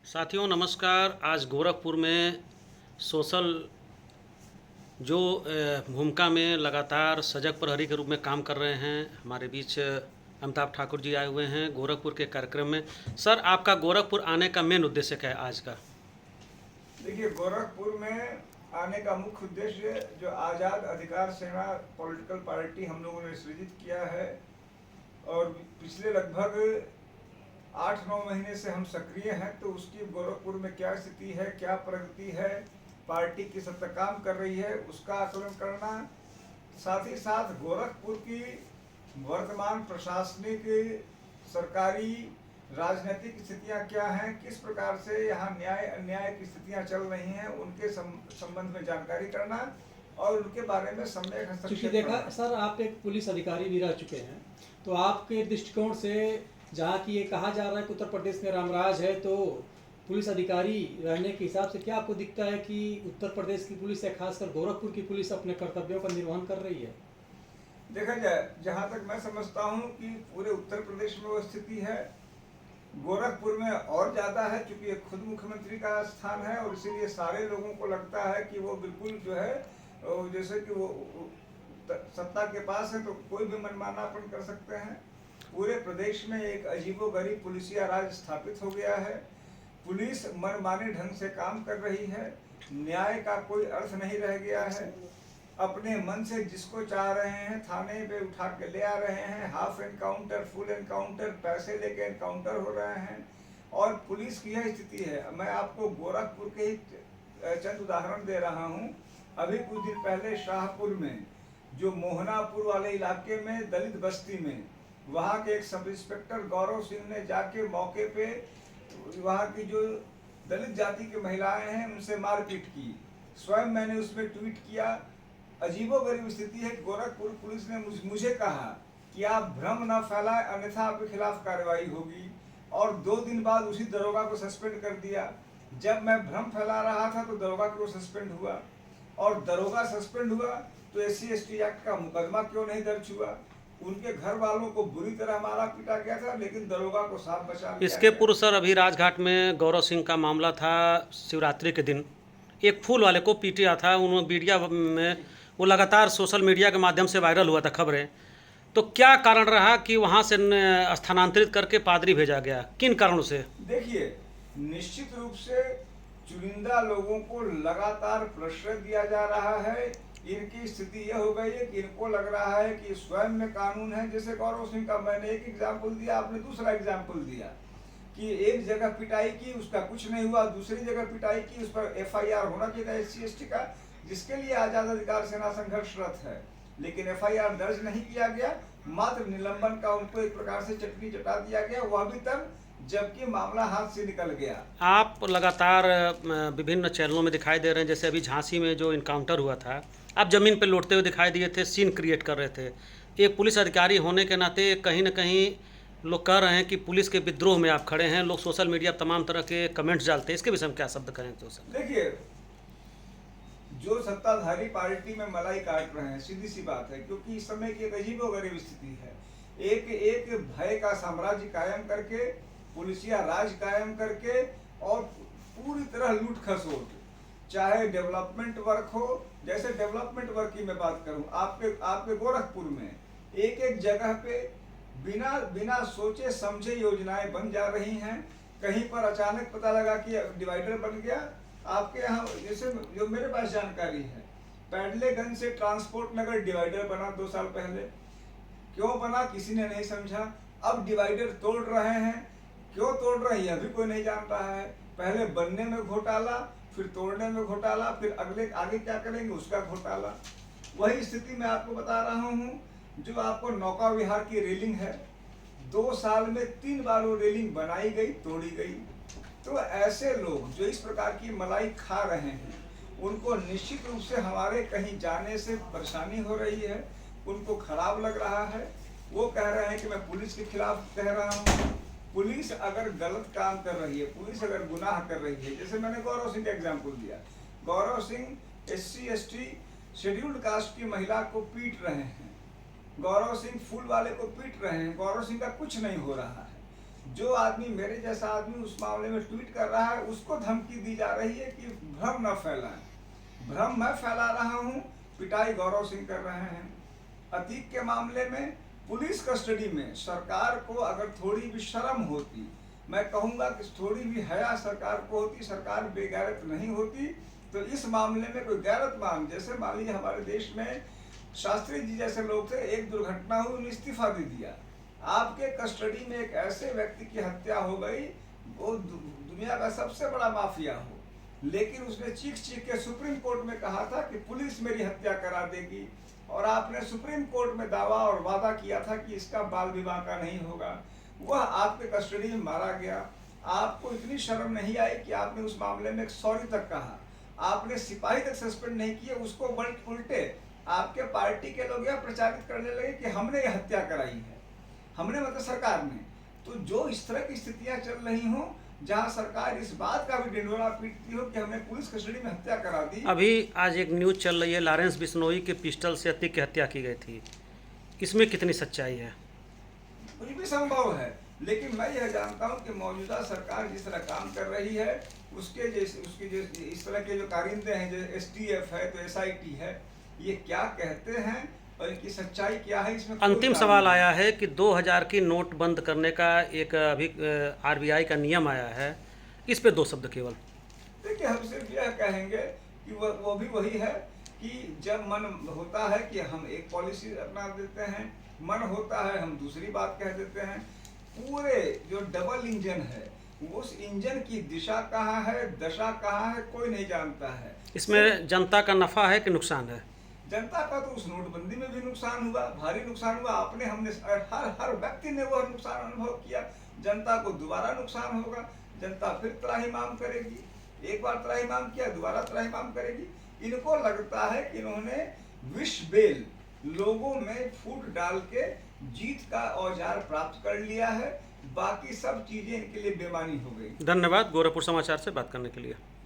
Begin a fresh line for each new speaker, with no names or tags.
साथियों नमस्कार। आज गोरखपुर में सोशल जो भूमिका में लगातार सजग प्रहरी के रूप में काम कर रहे हैं, हमारे बीच अमिताभ ठाकुर जी आए हुए हैं गोरखपुर के कार्यक्रम में। सर, आपका गोरखपुर आने का मेन उद्देश्य क्या है आज का?
देखिए, गोरखपुर में आने का मुख्य उद्देश्य जो आज़ाद अधिकार सेना पॉलिटिकल पार्टी हम लोगों ने सृजित किया है और पिछले लगभग 8-9 महीने से हम सक्रिय हैं, तो उसकी गोरखपुर में क्या स्थिति है, क्या प्रगति है, पार्टी किस हद तक काम कर रही है, उसका आकलन करना, साथ ही साथ गोरखपुर की वर्तमान प्रशासनिक, सरकारी, राजनीतिक स्थितियां क्या हैं, किस प्रकार से यहाँ न्याय अन्याय की स्थितियां चल रही हैं, उनके संबंध में जानकारी करना और उनके बारे में सम्यक
क्योंकि देखा सर, आप एक पुलिस अधिकारी भी रह चुके हैं, तो आपके दृष्टिकोण से जहाँ की ये कहा जा रहा है कि उत्तर प्रदेश में रामराज है, तो पुलिस अधिकारी रहने के हिसाब से क्या आपको दिखता है कि उत्तर प्रदेश की पुलिस या खासकर गोरखपुर की पुलिस अपने कर्तव्यों का निर्वहन कर रही है?
देखा जाए, जहाँ तक मैं समझता हूँ कि पूरे उत्तर प्रदेश में वो स्थिति है, गोरखपुर में और ज़्यादा है, क्योंकि ये खुद मुख्यमंत्री का स्थान है और इसीलिए सारे लोगों को लगता है कि वो बिल्कुल जो है जैसे कि वो सत्ता के पास है तो कोई भी मनमानापन कर सकते हैं। पूरे प्रदेश में एक अजीबोगरीब पुलिसिया राज स्थापित हो गया है। पुलिस मनमाने ढंग से काम कर रही है, न्याय का कोई अर्थ नहीं रह गया है। अपने मन से जिसको चाह रहे हैं थाने पे उठा के ले आ रहे हैं, हाफ एनकाउंटर, फुल एनकाउंटर, पैसे लेके एनकाउंटर हो रहे हैं और पुलिस की यह स्थिति है। मैं आपको गोरखपुर के ही चंद उदाहरण दे रहा हूँ। अभी कुछ दिन पहले शाहपुर में, जो मोहनापुर वाले इलाके में दलित बस्ती में, वहाँ के एक सब इंस्पेक्टर गौरव सिंह ने जाके मौके पे वहाँ की जो दलित जाति की महिलाएं हैं उनसे मारपीट की। स्वयं मैंने उसमें ट्वीट किया। अजीबोगरीब स्थिति है। गोरखपुर पुलिस ने मुझे कहा कि आप भ्रम न फैलाएं, अन्यथा आपके खिलाफ कार्रवाई होगी, और 2 दिन बाद उसी दरोगा को सस्पेंड कर दिया। जब मैं भ्रम फैला रहा था तो दरोगा को सस्पेंड हुआ, और दरोगा सस्पेंड हुआ तो SC/ST एक्ट का मुकदमा क्यों नहीं दर्ज हुआ? उनके घर वालों को बुरी तरह मारा पीटा गया था, लेकिन दरोगा को साफ बचा लिया
इसके
गया।
पूर्व सर अभी राजघाट में गौरव सिंह का मामला था। शिवरात्रि के दिन एक फूल वाले को पीटा था, उन्होंने मीडिया में वो लगातार सोशल मीडिया के माध्यम से वायरल हुआ था खबरें। तो क्या कारण रहा कि वहाँ से स्थानांतरित करके पादरी भेजा गया, किन कारणों से?
देखिए, निश्चित रूप से चुनिंदा लोगों को लगातार प्रश्रय दिया जा रहा है। इनकी स्थिति यह हो गई है कि इनको लग रहा है कि स्वयं में कानून है। जैसे गौरव सिंह का मैंने एक एग्जाम्पल दिया, आपने दूसरा एग्जाम्पल दिया कि एक जगह पिटाई की, उसका कुछ नहीं हुआ, दूसरी जगह पिटाई की, उस पर FIR होना चाहिए था SC/ST का, जिसके लिए आजाद अधिकार सेना संघर्षरत है, लेकिन FIR दर्ज नहीं किया गया। मात्र निलंबन का उनको एक प्रकार से चटनी चटा दिया गया, वह भी तब जबकि मामला हाथ से निकल गया।
आप लगातार विभिन्न चैनलों में दिखाई दे रहे हैं, जैसे अभी झांसी में जो इनकाउंटर हुआ था, आप ज़मीन पर लौटते हुए दिखाई दिए थे, सीन क्रिएट कर रहे थे। एक पुलिस अधिकारी होने के नाते कहीं ना कहीं लोग कह रहे हैं कि पुलिस के विद्रोह में आप खड़े हैं। लोग सोशल मीडिया पर तमाम तरह के कमेंट्स डालते हैं, इसके विषय में क्या शब्द कहें तो सर?
देखिए, जो सत्ताधारी पार्टी में मलाई काट रहे हैं, सीधी सी बात है, क्योंकि इस समय की एक अजीबोगरीब स्थिति है। एक एक भय का साम्राज्य कायम करके, पुलिसिया राज कायम करके, और पूरी तरह लूट खसोट, चाहे डेवलपमेंट वर्क हो। जैसे डेवलपमेंट वर्क की मैं बात करूं, आपके गोरखपुर में एक एक जगह पे बिना सोचे समझे योजनाएं बन जा रही हैं। कहीं पर अचानक पता लगा कि डिवाइडर बन गया। आपके यहाँ जैसे जो मेरे पास जानकारी है, पैडलेगंज से ट्रांसपोर्ट नगर डिवाइडर बना 2 साल पहले। क्यों बना किसी ने नहीं समझा। अब डिवाइडर तोड़ रहे हैं, क्यों तोड़ रहे हैं अभी कोई नहीं जान रहा है। पहले बनने में घोटाला, फिर तोड़ने में घोटाला, फिर आगे क्या करेंगे उसका घोटाला। वही स्थिति मैं आपको बता रहा हूँ। जो आपको नौका विहार की रेलिंग है, 2 साल में 3 बार वो रेलिंग बनाई गई, तोड़ी गई। तो ऐसे लोग जो इस प्रकार की मलाई खा रहे हैं, उनको निश्चित रूप से हमारे कहीं जाने से परेशानी हो रही है, उनको खराब लग रहा है। वो कह रहे हैं कि मैं पुलिस के खिलाफ कह रहा हूँ। पुलिस अगर गलत काम कर रही है, पुलिस अगर गुनाह कर रही है, जैसे मैंने गौरव सिंह का एग्जाम्पल दिया, Gaurav Singh SC/ST scheduled caste की महिला को पीट रहे हैं, गौरव सिंह फूल वाले को पीट रहे हैं, गौरव सिंह का कुछ नहीं हो रहा है। जो आदमी मेरे जैसा आदमी उस मामले में ट्वीट कर रहा है उसको धमकी दी जा रही है कि भ्रम न फैलाएं। भ्रम मैं फैला रहा हूं, पिटाई गौरव सिंह कर रहे हैं। अतीक के मामले में पुलिस कस्टडी में सरकार को अगर थोड़ी भी शर्म होती, मैं कहूंगा कि थोड़ी भी हया सरकार को होती, सरकार बेगैरत नहीं होती, तो इस मामले में कोई गैरतमान, जैसे मान लीजिए हमारे देश में शास्त्री जी जैसे लोग थे, एक दुर्घटना हुई, उन्होंने इस्तीफा दे दिया। आपके कस्टडी में एक ऐसे व्यक्ति की हत्या हो गई, वो दुनिया का सबसे बड़ा माफिया हो, लेकिन उसने चीख के सुप्रीम कोर्ट में कहा था कि पुलिस मेरी हत्या करा देगी, और आपने सुप्रीम कोर्ट में दावा और वादा किया था कि इसका बाल विवाह का नहीं होगा। वह आपके कस्टडी में मारा गया। आपको इतनी शर्म नहीं आई कि आपने उस मामले में एक सॉरी तक कहा, आपने सिपाही तक सस्पेंड नहीं किए, उसको उल्टे आपके पार्टी के लोग यह प्रचारित करने लगे कि हमने यह हत्या कराई है, हमने मतलब सरकार ने। तो जो इस तरह की स्थितियां चल रही हों, जहां सरकार इस बात का भी ढिंढोरा पीटती हो कि हमने पुलिस कस्टडी में हत्या करा दी।
अभी आज एक न्यूज़ चल रही है, लॉरेंस बिश्नोई के पिस्टल से अतीक की हत्या की गई थी, इसमें कितनी सच्चाई है?
कुछ भी संभव है, लेकिन मैं यह जानता हूं कि मौजूदा सरकार जिस तरह काम कर रही है, उसके इस तरह के जो कारिंदे हैं, जो STF है तो SIT है, ये क्या कहते हैं और इनकी सच्चाई क्या है, इसमें
अंतिम सवाल आया है कि 2000 की नोट बंद करने का एक अभी RBI का नियम आया है, इस पे 2 शब्द केवल।
देखिए, हम सिर्फ यह कहेंगे कि वो भी वही है कि जब मन होता है कि हम एक पॉलिसी अपना देते हैं, मन होता है हम दूसरी बात कह देते हैं। पूरे जो डबल इंजन है, उस इंजन की दिशा कहाँ है, दशा कहाँ है, कोई नहीं जानता है।
इसमें जनता का नफ़ा है कि नुकसान है?
जनता का तो उस नोटबंदी में भी नुकसान हुआ, भारी नुकसान हुआ। हमने हर व्यक्ति ने वह नुकसान अनुभव किया। जनता को दोबारा नुकसान होगा, जनता फिर त्राहिमाम करेगी। एक बार त्राहिमाम किया, दोबारा त्राहिमाम करेगी। इनको लगता है कि इन्होंने विष बेल लोगों में फूट डाल के जीत का औजार प्राप्त कर लिया है, बाकी सब चीजें इनके लिए बेमानी हो गई।
धन्यवाद गोरखपुर समाचार से बात करने के लिए।